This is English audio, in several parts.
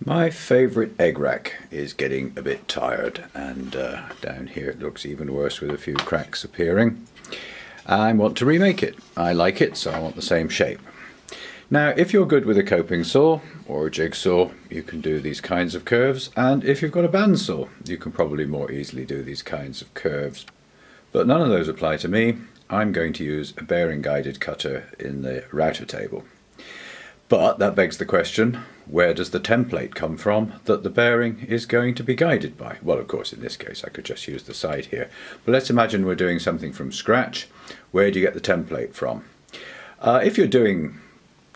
My favourite egg rack is getting a bit tired, and down here it looks even worse with a few cracks appearing. I want to remake it. I like it, so I want the same shape. Now, if you're good with a coping saw or a jigsaw, you can do these kinds of curves, and if you've got a bandsaw, you can probably more easily do these kinds of curves. But none of those apply to me. I'm going to use a bearing guided cutter in the router table. But that begs the question, where does the template come from that the bearing is going to be guided by? Well, of course, in this case, I could just use the side here. But let's imagine we're doing something from scratch. Where do you get the template from? If you're doing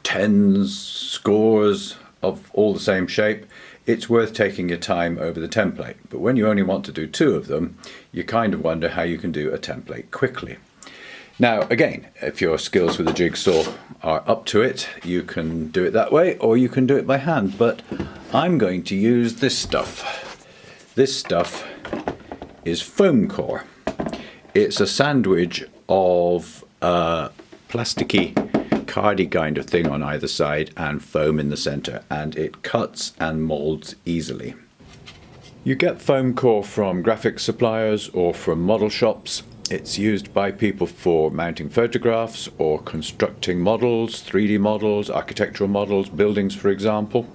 tens, scores of all the same shape, it's worth taking your time over the template. But when you only want to do 2 of them, you kind of wonder how you can do a template quickly. Now, again, if your skills with a jigsaw are up to it, you can do it that way, or you can do it by hand. But I'm going to use this stuff. This stuff is Fome-Cor. It's a sandwich of plasticky cardy kind of thing on either side and foam in the center, and it cuts and molds easily. You get Fome-Cor from graphic suppliers or from model shops. It's used by people for mounting photographs or constructing models, 3D models, architectural models, buildings for example.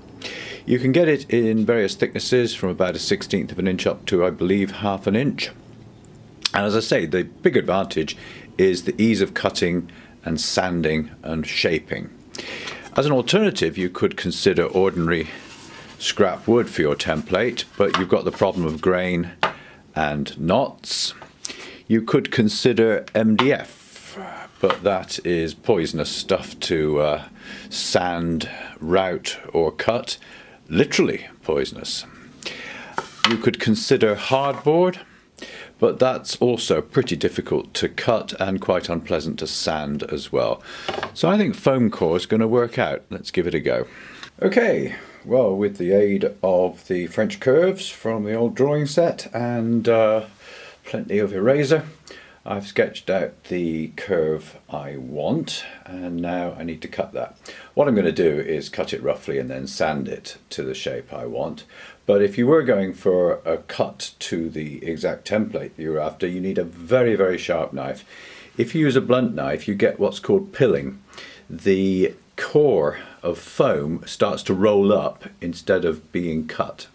You can get it in various thicknesses from about 1/16 of an inch up to, I believe, 1/2 inch. And as I say, the big advantage is the ease of cutting and sanding and shaping. As an alternative, you could consider ordinary scrap wood for your template, but you've got the problem of grain and knots. You could consider MDF, but that is poisonous stuff to sand, route or cut, literally poisonous. You could consider hardboard, but that's also pretty difficult to cut and quite unpleasant to sand as well. So I think Fome-Cor is going to work out. Let's give it a go. Okay, well, with the aid of the French curves from the old drawing set and plenty of eraser, I've sketched out the curve I want, and now I need to cut that. What I'm going to do is cut it roughly and then sand it to the shape I want. But if you were going for a cut to the exact template that you're after, you need a very, very sharp knife. If you use a blunt knife, you get what's called pilling. The core of foam starts to roll up instead of being cut.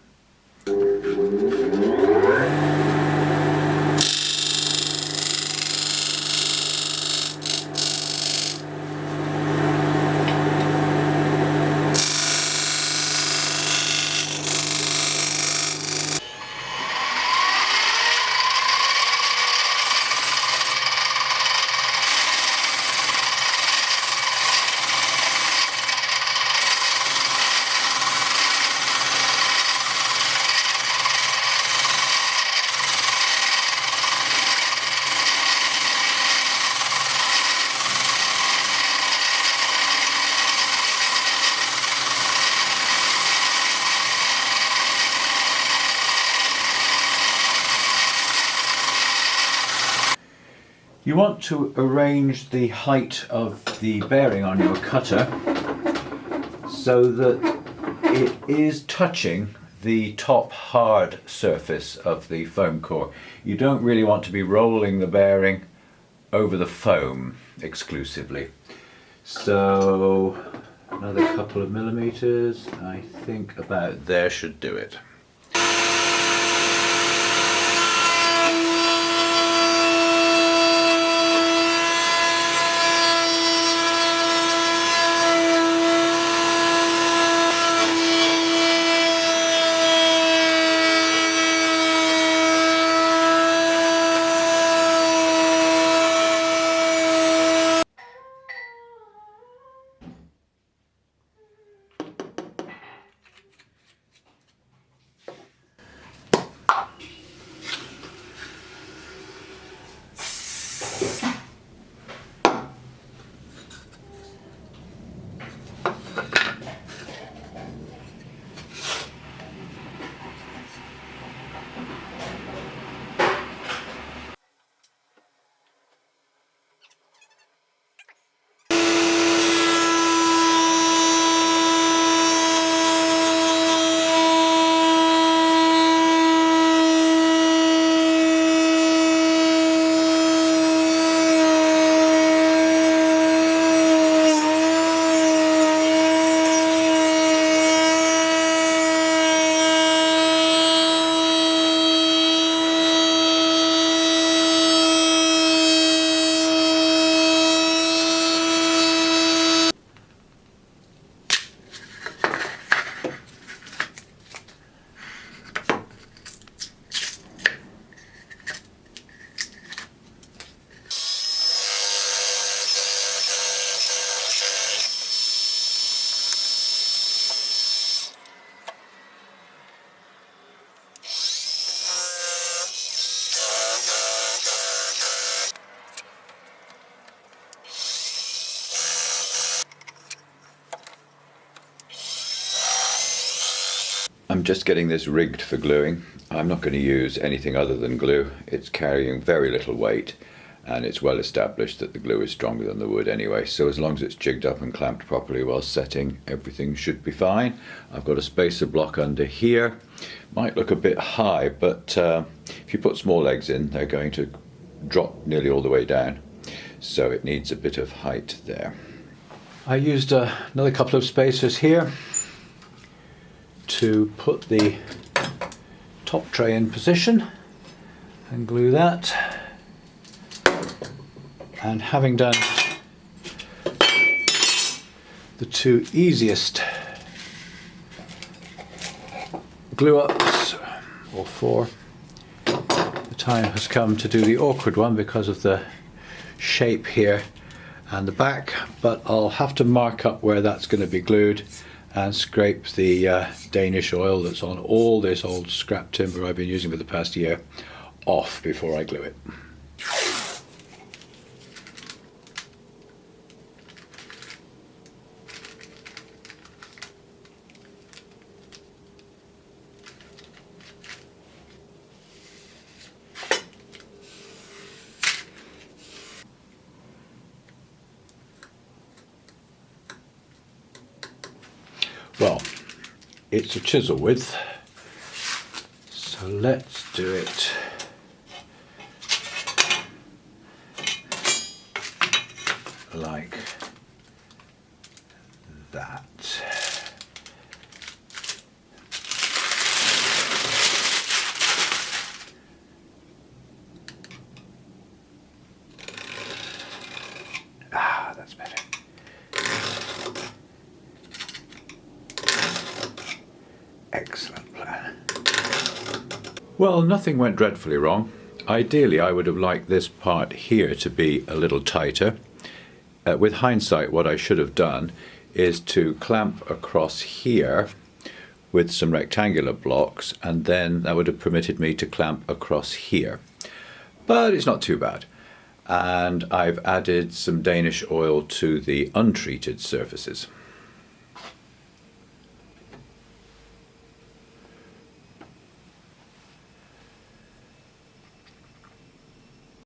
You want to arrange the height of the bearing on your cutter so that it is touching the top hard surface of the Fome-Cor. You don't really want to be rolling the bearing over the foam exclusively. So another couple of millimeters, I think about there should do it. I'm just getting this rigged for gluing. I'm not going to use anything other than glue. It's carrying very little weight, and it's well established that the glue is stronger than the wood anyway, so as long as it's jigged up and clamped properly while setting, everything should be fine. I've got a spacer block under here. Might look a bit high, but if you put small legs in, they're going to drop nearly all the way down, so it needs a bit of height there. I used another couple of spacers here to put the top tray in position and glue that. And having done the two easiest glue ups, or four, the time has come to do the awkward one because of the shape here and the back, but I'll have to mark up where that's going to be glued and scrape the Danish oil that's on all this old scrap timber I've been using for the past year off before I glue it. Well, it's a chisel width, so let's do it like that. Ah, that's better. Excellent plan. Well, nothing went dreadfully wrong. Ideally, I would have liked this part here to be a little tighter. With hindsight, what I should have done is to clamp across here with some rectangular blocks, and then that would have permitted me to clamp across here. But it's not too bad. And I've added some Danish oil to the untreated surfaces.